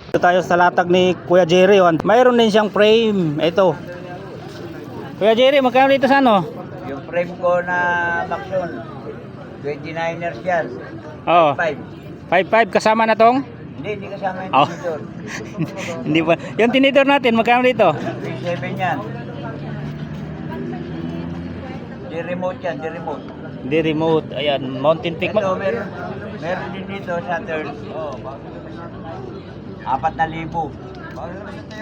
Ito tayo sa latag ni Kuya Jerry. Mayroon din siyang frame. Ito. Kuya Jerry, magkano dito sa ano? Yung frame ko na Maxon, 29ers yan. Oo. 5. 5.5 kasama na tong? Hindi kasama yung Oh. tinidor. Hindi ba? Yung tinidor natin, magkano dito? 37 yan. Di remote yan, di remote. Hindi remote. Ayan, Mountain Peak. Ito, meron din dito sa third. Oh, 4,000.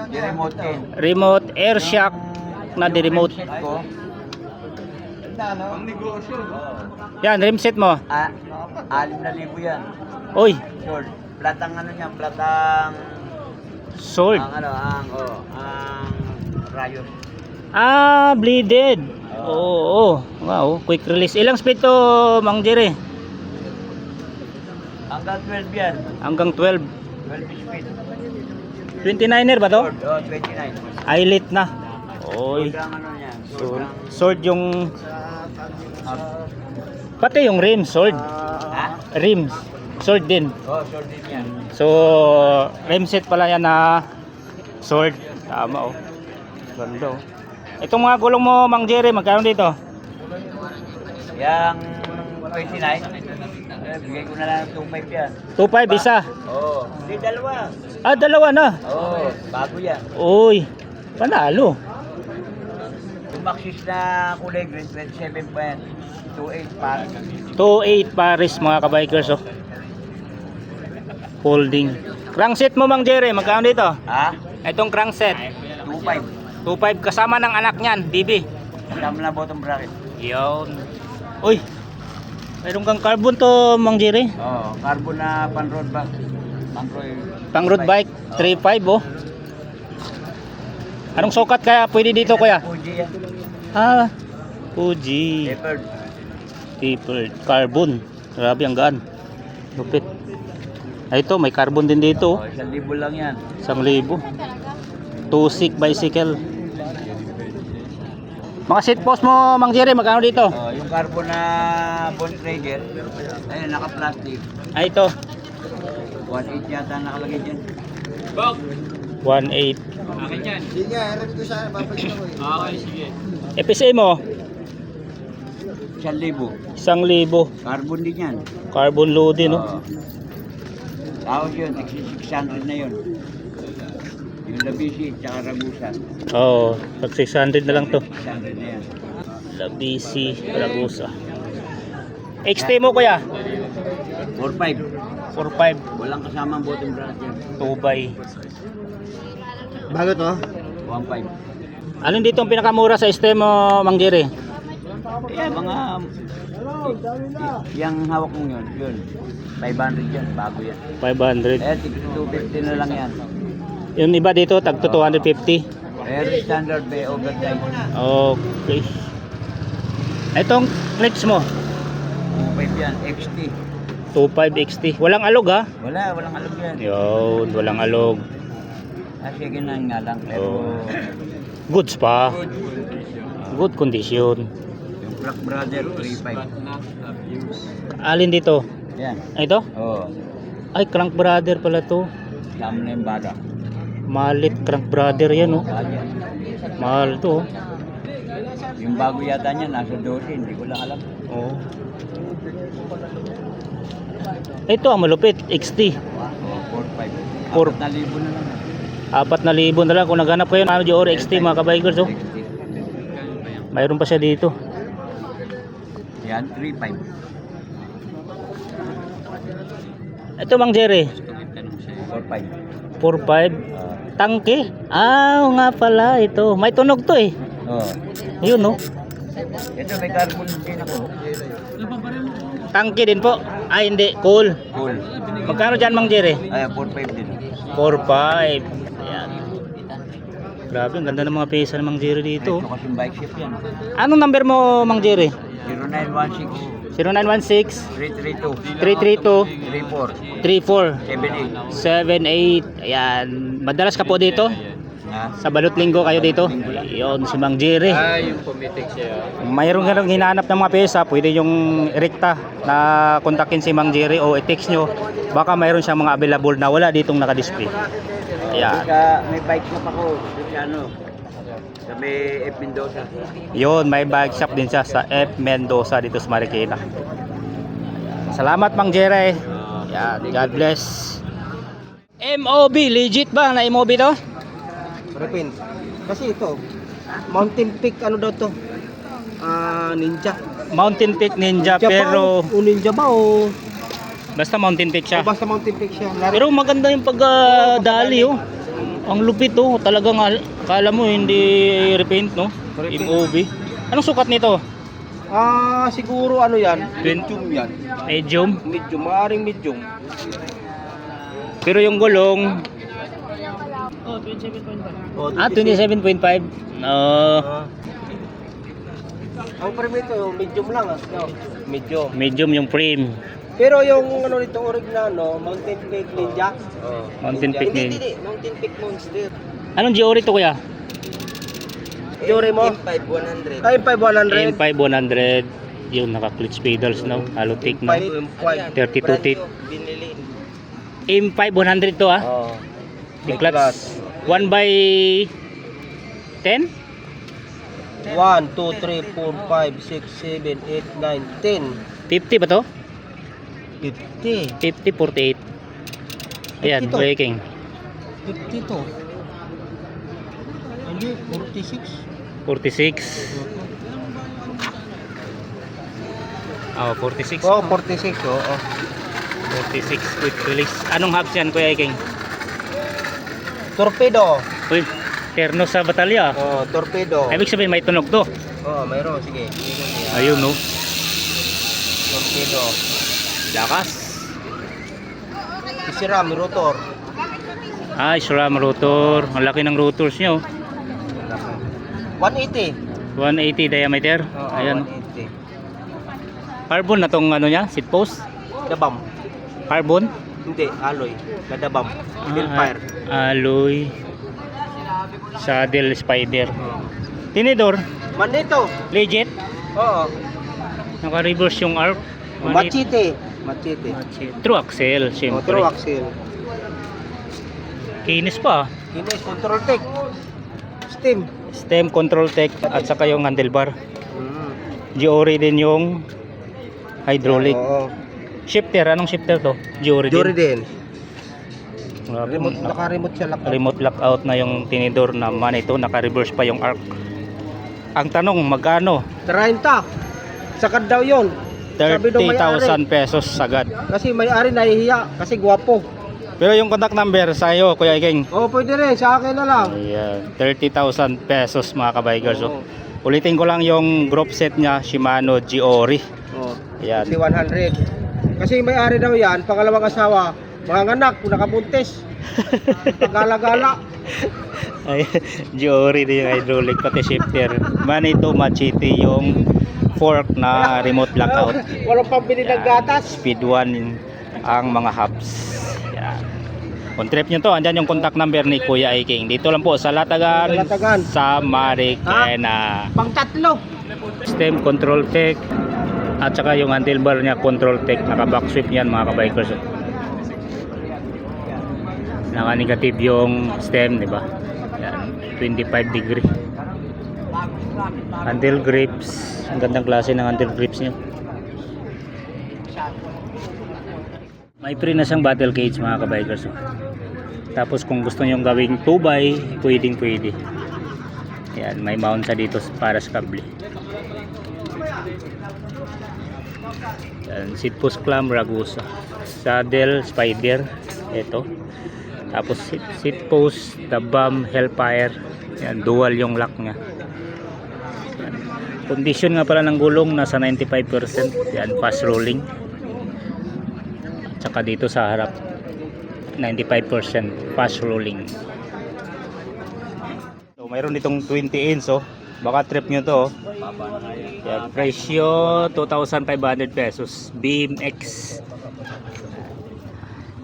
Di remote din. Remote air shock na di remote. Set ko, Yan, rim set mo. 6,000 yan. Uy, Short. Platang ano yan, platang sold. ang rayon. Bleeded. Oo. Wow, quick release. Ilang speed to, Mang Jerry? Hanggang 12 yan. Hanggang 12. 12 speed. 29er ba to? Short, 29. Eyelet na. Oy. Sobrang ano yan. Sword yung Ah, pati yung rim sword. ha? Rims sword din. Short din yan. So rim set pala yan na sword. Tama oh. Ganda oh. Itong mga gulong mo Mang Jerry, magkano dito? Yang 29. Bigay ko na lang ng 2.5 yan. 2.5 isa. Hindi dalawa. Dalawa na. Bago yan. Uy, panalo. Yung Maxis na kulay green, 27 pa yan. 2.8 para. 2.8 pares mga kabikers oh. Folding. Crankset mo Mang Jerry, magkano dito? Ha? Itong crankset 2.5. 2.5 kasama ng anak niyan, BB. Kasama na bottom bracket. Yun. Uy, mayroon kang carbon to Mang Jerry. Carbon na pan road bike. Pang road bike, 3.5 oh. Anong sukat kaya pwede dito kuya? Fuji yan. Fuji. Tapered. Tapered. Carbon. Grabe ang gaan. Lupit. Ito, may carbon din dito. 1,000 lang yan. 1,000. Two-seat bicycle. Mga seat post mo, Mang Jerry, magkano dito? Yung carbon na bone trigger, ayun, naka-plastic. Ito. 1.8 yata nakalagay dyan. 1.8. Akin yan. Sige, harap ko siya. Babalik ako eh. Okay, sige. FSA mo? 1,000. 1,000. Carbon din yan. Carbon loading, no? Tapos yun, 600 na yun. Yung Labisi, tsaka Ragusa. Oo, pag 600 na lang to. 600 na yan. Labisi, Ragusa. XT mo kuya? 4.5. 4.5. Walang kasamang bottom bracket yan. 2x. Bago to? 1.5. Alin dito ang pinakamura sa ST mo, Mang Jerry? Mga... Yung hawak mo yun. 500 yan, bago yan. 500. 250 na lang yan. Yung iba dito, tag to 250. Very standard bay overdrive. Okay. Itong clips mo? 2.5 yan, XT. 2.5 XT. Walang alog ha? Walang alam yan. Yun, walang alog. Sige na nga lang, pero... Goods pa. Good condition. Yung Black Brother, 3.5. Alin dito? Yan. Ito? Ay, Crank Brother pala to. Sama na yung bata. Malit Crank Brother yan oh. Mahal to oh. Yung bago yata niya, nasa 12, hindi ko lang alam. Oh. Ito ang malupit, XT. 4.5. 4,000 na lang. 4,000 na lang kung naghanap kayo ng Dior XT mga kabikers oh. Mayroon pa siya dito. Yan, 3.5. Ito Mang Jerry. 4.5. 4.5. Tangke? Oo nga pala ito. May tunog to eh. Yun no. Ito may carbon din ako. Tangke din po. Ay hindi, cool. Cool. Magkano dyan Mang Jerry? Ay, 4.5 din. 4.5. Ayan. Grabe, ang ganda ng mga pesa ng Mang Jerry dito. Ito kasing bike ship yan. Anong number mo Mang Jerry? 0916 0916 332 332 34 78 78. Ayan. Madalas ka po dito? Sa Balot Linggo kayo dito. Yun, si Mang Jerry. Yung pumitik siya. Mayroon ka nang hinahanap ng mga pyesa, pwede yung rekta na kontakin si Mang Jerry o i-text nyo. Baka mayroon siyang mga available na wala ditong nakadisplay. Ayan. May bike shop ako. Sa ano? Sa may F. Mendoza. Yun, may bike shop din siya sa F. Mendoza dito sa Marikina. Salamat Mang Jerry. Yan, God bless. MOB, legit ba na MOB to? Repin. Kasi ito, Mountain Peak ano daw to? Ninja. Mountain Peak Ninja, pero O ninja ba o basta Mountain Peak siya. basta Mountain Peak siya? Pero maganda yung pagdali oh. Ang lupit oh, talagang kala mo hindi repaint no? MOB. Anong sukat nito? Siguro ano yan? Twin- Medium yan. Medium. Medium, maaaring medium. Pero yung gulong, 27.5. 27.5. Ang frame ito, medium lang No? Medium. Medium yung frame. Pero yung ano nito original no, Mountain Peak Ninja. Mountain Peak Hindi, Ninja. Mountain Peak Monster. Anong Giori to kuya? Yuri mo? M5100. M5100. M5 100. Yung naka-clutch pedals no? Halo thick no? M5. 32 teeth. Binili. M5 100 to ah. Oh. Yung clutch. 1 by 10? 1, 2, 3, 4, 5, 6, 7, 8, 9, 10. 50 ba to? 50. 50, 48. Ayan, 50 to. braking. 50 to. Hindi, 46. 46. Oh, 46. Oh, 46. Oo. 46 quick release. Anong hubs yan Kuya Iking? Torpedo. Uy, terno sa batalya. Oh, torpedo. Ibig sabihin may tunog to. Oh, mayroon. Sige. Ayun no. Torpedo. Lakas. Isiram, rotor. Ah, SRAM rotor. Ang laki ng rotors nyo. 180. 180 diameter. Oo, Ayan. 180. Carbon na tong ano niya, seat post. Dabam. Carbon. Hindi, alloy. Nadabam. Hellfire. Alloy. Saddle spider. Tinidor. Manito. Legit. Oo. Naka-reverse yung arc. Machete. Machete. True axle, Oh, syempre. true axle. Kinis pa. Kinis, control tech. Steam. Stem control tech at saka yung handlebar. Mm. Giori din yung hydraulic. Oo. Shifter, anong shifter to? Giori Jory din. din. Grabe, Remote, naka-remote siya lock. remote lockout na yung tinidor naman ito, naka-reverse pa yung arc. Ang tanong, magkano? 30. Sakad daw yun. Sabi nung may-ari. 30,000 pesos sagad. Kasi may-ari nahihiya. Kasi gwapo. Pero yung contact number sa'yo, Kuya Iking. Oo, pwede rin. Sa akin na lang. Ayan, 30,000 pesos mga kabikers. Oo. Ulitin ko lang yung group set niya, Shimano Giori. Oo. Ayan. Kasi 100. Kasi may-ari daw yan. Pangalawang asawa. Mga anak. Nakabuntis. Pagala-gala. Ay, Giori din yung hydraulic pati shifter. Manito Machete yung fork na remote lockout. Walang pambili ng gatas. Speed 1 ang mga hubs. Yan. Kung trip nyo to, andyan yung contact number ni Kuya Iking. Dito lang po sa Latagan, Sa Latagan. sa Marikina. Pang tatlo. Stem control tech at saka yung handlebar niya control tech. Naka back sweep yan mga kabikers. Naka negative yung stem, di ba? Yan, 25 degree. Handle grips. Ang gandang klase ng handle grips niya. May free na siyang battle cage mga kabikers. Tapos kung gusto nyo gawing 2x, pwedeng pwede. Yan, may mount sa dito para sa kable. Yan, seat post clamp Ragusa. Saddle spider. Ito. Tapos seat post, the bomb Hellfire. Yan, dual yung lock niya. Yan. Condition nga pala ng gulong nasa 95%. Yan, fast rolling. Tsaka dito sa harap 95% fast rolling. So mayroon ditong 20 inch oh. Baka trip nyo to oh. Yan, presyo 2,500 pesos. BMX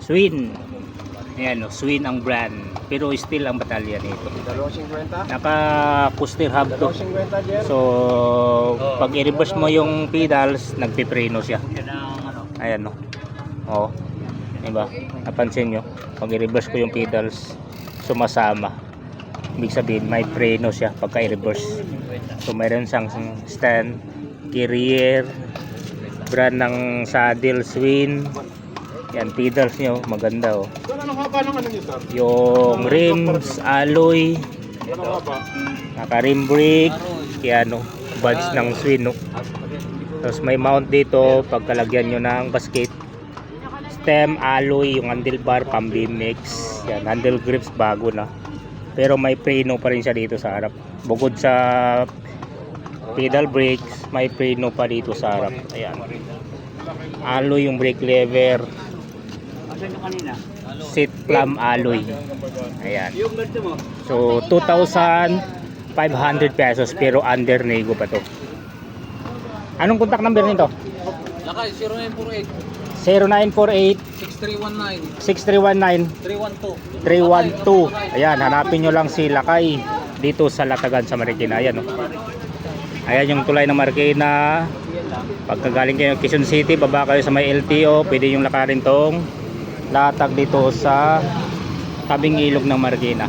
Swin. Ayan oh, Swin ang brand. Pero still ang batalya nito. 250. Naka coaster hub to. 250, Jer. So, pag i-reverse mo yung pedals, nagpipreno siya. Yan ang ano. Ayan no. Oo. Diba? Napansin nyo? Pag i-reverse ko yung pedals, sumasama. Ibig sabihin, may preno siya pagka i-reverse. So, mayroon siyang stand, carrier, brand ng saddle, swing. Yan, pedals nyo, maganda oh. Anong haba ng ano nyo, sir? Yung rims, alloy, Anong haba? naka-rim brake, yan no, badge ng swing no. Tapos may mount dito, pagkalagyan nyo ng basket. Stem, alloy, yung handlebar, pang BMX. Yan, handle grips, bago na. Pero may preno pa rin siya dito sa harap. Bukod sa pedal brakes, may preno pa dito sa harap. Ayan. Alloy yung brake lever. Asan yung kanina? Seat plum alloy. Ayan. Yung ganito mo. So 2,500 pesos pero under nego pa to. Anong contact number nito? Lakay, 0948 0948 6319 6319 312. 312. Ayan, hanapin nyo lang si Lakay dito sa Latagan sa Marikina. Ayan, oh. Ayan yung tulay ng Marikina. Pagkagaling kayo ng Quezon City, baba kayo sa may LTO, pwede yung lakarin tong latag dito sa tabing ilog ng Marikina.